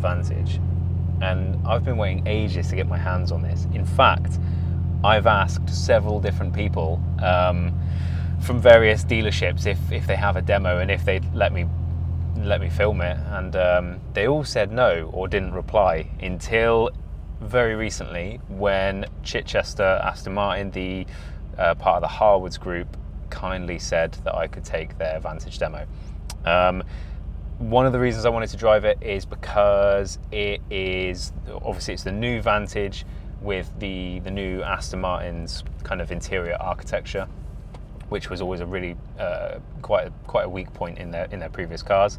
Martin Vantage, and I've been waiting ages to get my hands on this. In fact, I've asked several different people from various dealerships if they have a demo and if they'd let me film it, and they all said no or didn't reply until very recently, when Chichester Aston Martin, the part of the Harwoods group, kindly said that I could take their Vantage demo. One of the reasons I wanted to drive it is because it's the new Vantage with the new Aston Martin's kind of interior architecture, which was always a really quite a weak point in their previous cars.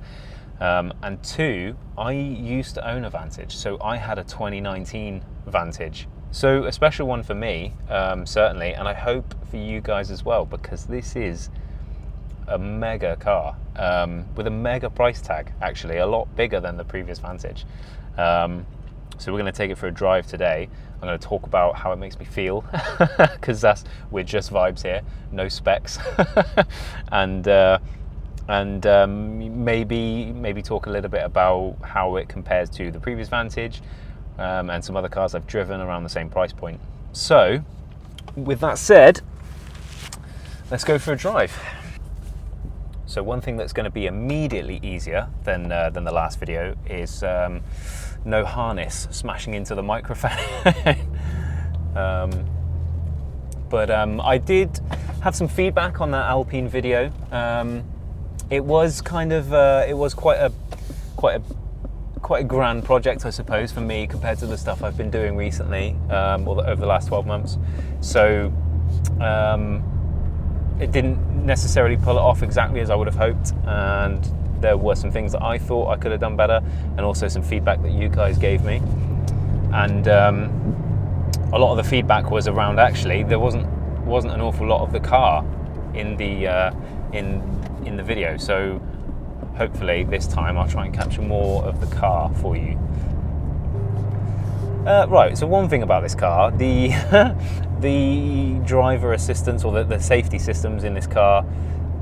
And two, I used to own a Vantage, so I had a 2019 Vantage. So a special one for me, certainly, and I hope for you guys as well, because this is a mega car with a mega price tag, actually, a lot bigger than the previous Vantage. So we're going to take it for a drive today. I'm going to talk about how it makes me feel, because we're just vibes here, no specs, and maybe talk a little bit about how it compares to the previous Vantage, and some other cars I've driven around the same price point. So, with that said, let's go for a drive. So one thing that's going to be immediately easier than the last video is no harness smashing into the microphone. But I did have some feedback on that Alpine video. It was kind of quite a grand project, I suppose, for me compared to the stuff I've been doing recently, over the last 12 months. So it didn't necessarily pull it off exactly as I would have hoped, and there were some things that I thought I could have done better, and also some feedback that you guys gave me. And a lot of the feedback was around, actually there wasn't an awful lot of the car in the video. So hopefully this time I'll try and capture more of the car for you. Right, so one thing about this car, the driver assistance, or the safety systems in this car,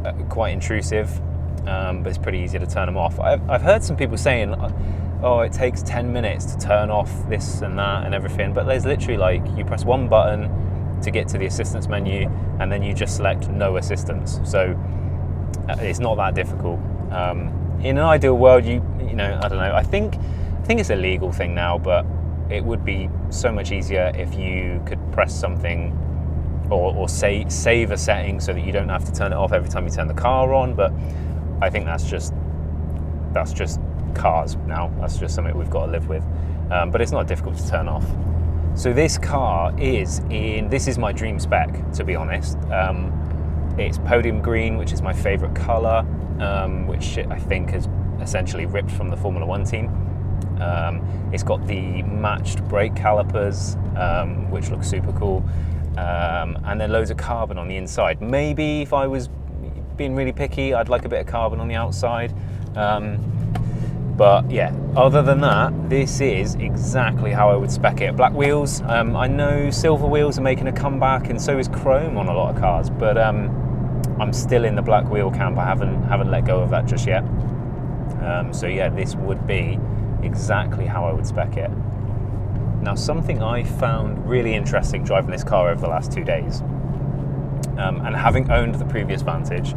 are quite intrusive, but it's pretty easy to turn them off. I've heard some people saying, oh, it takes 10 minutes to turn off this and that and everything, but there's literally you press one button to get to the assistance menu, and then you just select no assistance. So it's not that difficult. In an ideal world, I don't know, I think it's a legal thing now, but it would be so much easier if you could press something or save a setting so that you don't have to turn it off every time you turn the car on. But I think that's just cars now. That's just something we've got to live with. But it's not difficult to turn off. So this car this is my dream spec, to be honest. It's podium green, which is my favorite color, which I think is essentially ripped from the Formula 1 team. It's got the matched brake calipers, which looks super cool, and then loads of carbon on the inside. Maybe if I was being really picky, I'd like a bit of carbon on the outside. But yeah, other than that, this is exactly how I would spec it. Black wheels. I know silver wheels are making a comeback, and so is chrome on a lot of cars, but I'm still in the black wheel camp. I haven't let go of that just yet. So yeah, this would be exactly how I would spec it. Now, something I found really interesting driving this car over the last 2 days, and having owned the previous Vantage,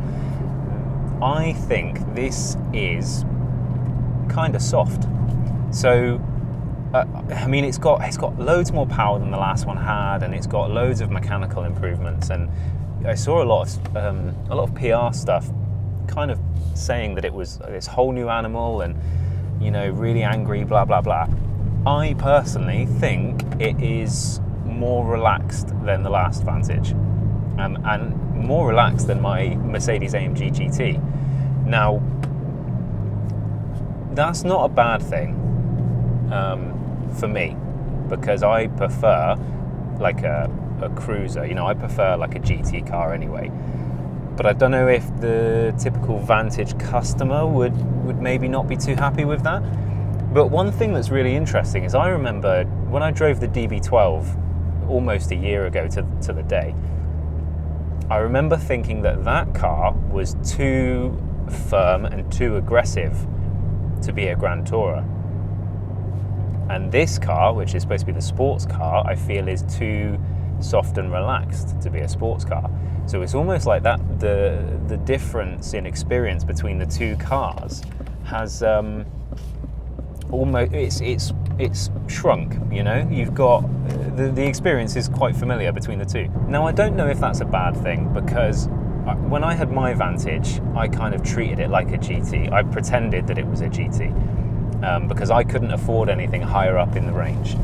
I think this is kind of soft. So I mean, it's got loads more power than the last one had, and it's got loads of mechanical improvements. And I saw a lot of PR stuff kind of saying that it was this whole new animal and, really angry, blah, blah, blah. I personally think it is more relaxed than the last Vantage, and more relaxed than my Mercedes AMG GT. Now, that's not a bad thing for me, because I prefer like a cruiser. I prefer like a GT car anyway. But I don't know if the typical Vantage customer would maybe not be too happy with that. But one thing that's really interesting is I remember when I drove the DB12 almost a year ago to the day, I remember thinking that car was too firm and too aggressive to be a Grand Tourer. And this car, which is supposed to be the sports car, I feel is too soft and relaxed to be a sports car. So it's almost like that the difference in experience between the two cars has almost it's shrunk. You know, you've got the experience is quite familiar between the two. Now I don't know if that's a bad thing, because when I had my Vantage, I kind of treated it like a GT. I pretended that it was a GT because I couldn't afford anything higher up in the range.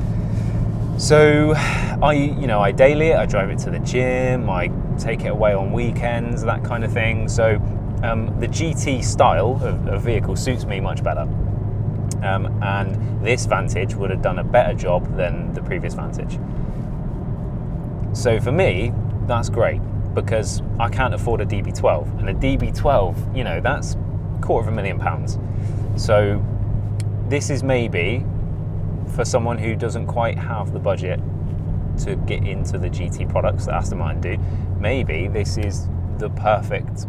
So I daily it, I drive it to the gym, I take it away on weekends, that kind of thing. So the GT style of vehicle suits me much better. And this Vantage would have done a better job than the previous Vantage. So for me, that's great, because I can't afford a DB12, and a DB12, you know, that's £250,000. So this is maybe for someone who doesn't quite have the budget to get into the GT products that Aston Martin do. Maybe this is the perfect,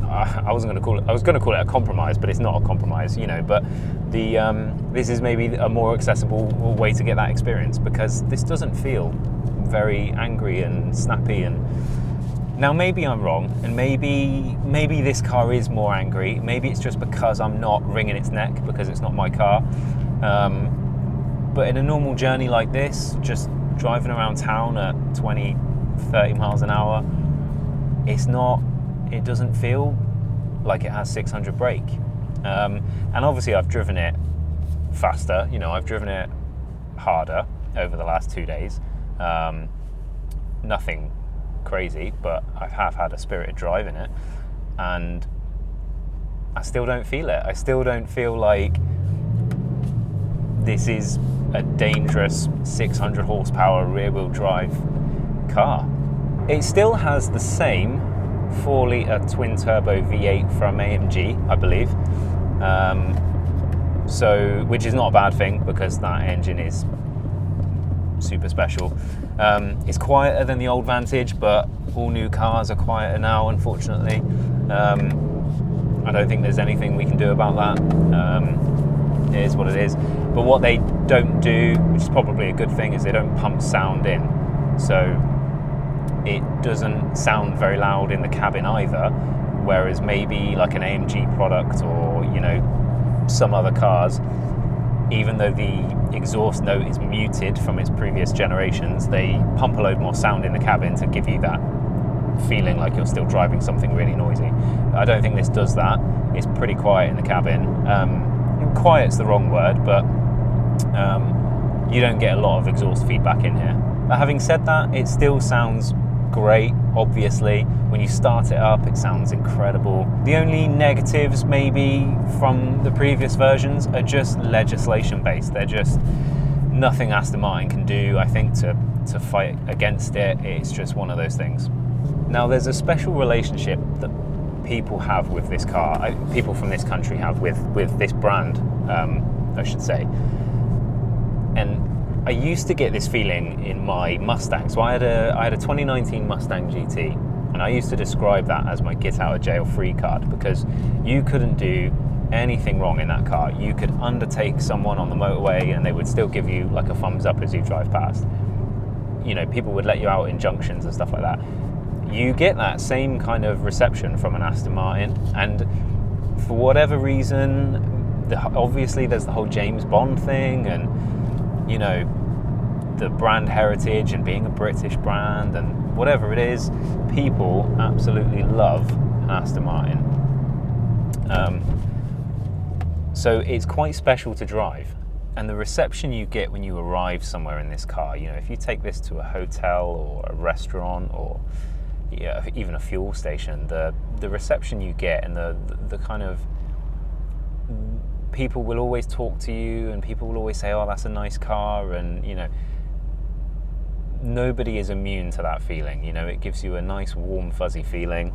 I was going to call it a compromise, but it's not a compromise, you know, but this is maybe a more accessible way to get that experience, because this doesn't feel very angry and snappy. And now maybe I'm wrong, and maybe this car is more angry. Maybe it's just because I'm not wringing its neck because it's not my car. But in a normal journey like this, just driving around town at 20, 30 miles an hour, it doesn't feel like it has 600 brake. And obviously I've driven it faster, you know, I've driven it harder over the last 2 days. Nothing crazy, but I have had a spirited drive in it, and I still don't feel it. I still don't feel like this is a dangerous 600 horsepower rear-wheel drive car. It still has the same 4-litre twin-turbo V8 from AMG, I believe, which is not a bad thing, because that engine is super special. It's quieter than the old Vantage, but all new cars are quieter now, unfortunately. I don't think there's anything we can do about that. It is what it is. But what they don't do, which is probably a good thing, is they don't pump sound in. So it doesn't sound very loud in the cabin either, whereas maybe like an AMG product, or, you know, some other cars, even though the exhaust note is muted from its previous generations, they pump a load more sound in the cabin to give you that feeling like you're still driving something really noisy. I don't think this does that. It's pretty quiet in the cabin. Quiet's the wrong word, but you don't get a lot of exhaust feedback in here. But having said that, it still sounds great. Obviously, when you start it up, it sounds incredible. The only negatives maybe from the previous versions are just legislation based. They're just nothing Aston Martin can do, I think, to fight against it. It's just one of those things. Now, there's a special relationship that people have with this car, people from this country have with this brand, I should say. And I used to get this feeling in my Mustang. So I had a 2019 Mustang GT, and I used to describe that as my get out of jail free card, because you couldn't do anything wrong in that car. You could undertake someone on the motorway and they would still give you like a thumbs up as you drive past. You know, people would let you out in junctions and stuff like that. You get that same kind of reception from an Aston Martin, and for whatever reason, obviously there's the whole James Bond thing, and, you know, the brand heritage and being a British brand and whatever it is, people absolutely love an Aston Martin. So it's quite special to drive, and the reception you get when you arrive somewhere in this car, you know, if you take this to a hotel or a restaurant, or even a fuel station, the reception you get, and the kind of, people will always talk to you, and people will always say, oh, that's a nice car, and, you know, nobody is immune to that feeling. You know, it gives you a nice warm fuzzy feeling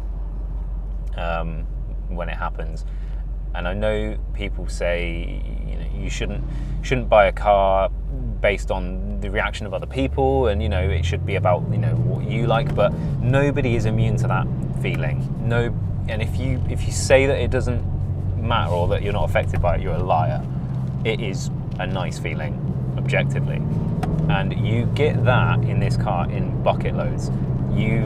when it happens. And I know people say, you know, you shouldn't buy a car based on the reaction of other people, and, you know, it should be about, you know, what you like, but nobody is immune to that feeling. No, and if you say that it doesn't matter, or that you're not affected by it, you're a liar. It is a nice feeling. objectively. And you get that in this car in bucket loads. You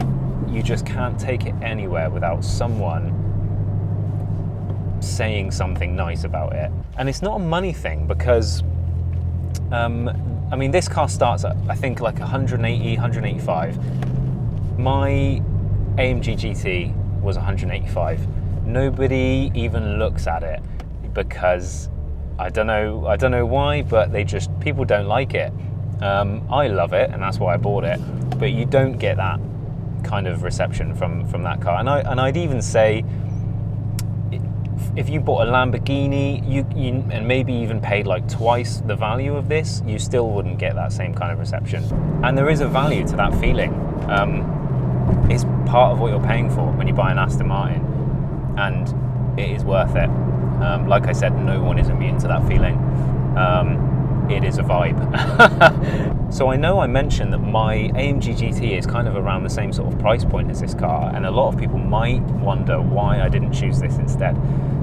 just can't take it anywhere without someone saying something nice about it. And it's not a money thing, because I mean, this car starts at, I think, like 180, 185. My AMG GT was 185. Nobody even looks at it, because I don't know why, but people don't like it. I love it, and that's why I bought it. But you don't get that kind of reception from that car. And I'd even say, if you bought a Lamborghini, and maybe even paid like twice the value of this, you still wouldn't get that same kind of reception. And there is a value to that feeling. It's part of what you're paying for when you buy an Aston Martin, and it is worth it. Like I said, no one is immune to that feeling. It is a vibe. So I know I mentioned that my AMG GT is kind of around the same sort of price point as this car, and a lot of people might wonder why I didn't choose this instead.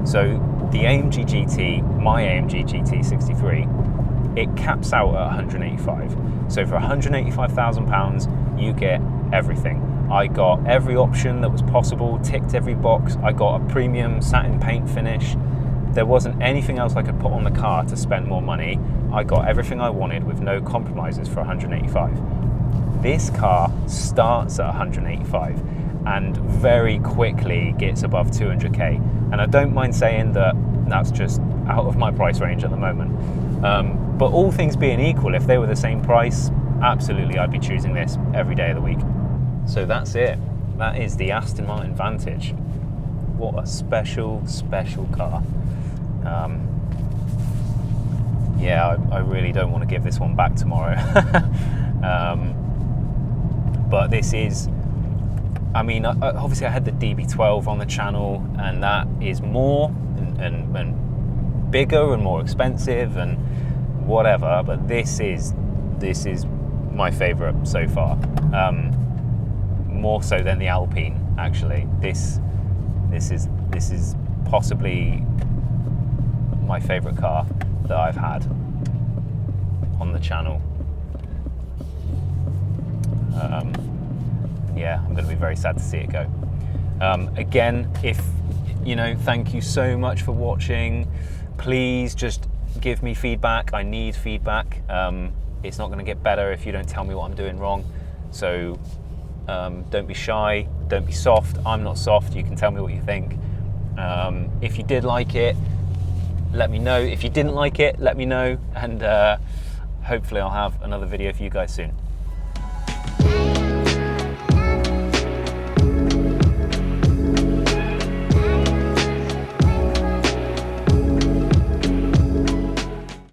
So the AMG GT, my AMG GT 63, it caps out at 185. So for £185,000, you get everything. I got every option that was possible, ticked every box. I got a premium satin paint finish. There wasn't anything else I could put on the car to spend more money. I got everything I wanted with no compromises for 185. This car starts at 185 and very quickly gets above 200k. And I don't mind saying that that's just out of my price range at the moment. But all things being equal, if they were the same price, absolutely I'd be choosing this every day of the week. So that's it. That is the Aston Martin Vantage. What a special, special car. Yeah, I really don't want to give this one back tomorrow. But this is, I mean, obviously I had the DB12 on the channel, and that is more and bigger and more expensive and whatever, but this is my favorite so far. More so than the Alpine, actually. This is possibly my favorite car that I've had on the channel. Yeah, I'm going to be very sad to see it go. Again, thank you so much for watching. Please just give me feedback. I need feedback. It's not going to get better if you don't tell me what I'm doing wrong. So don't be shy, don't be soft. I'm not soft. You can tell me what you think. If you did like it, let me know. If you didn't like it, let me know, and hopefully I'll have another video for you guys soon.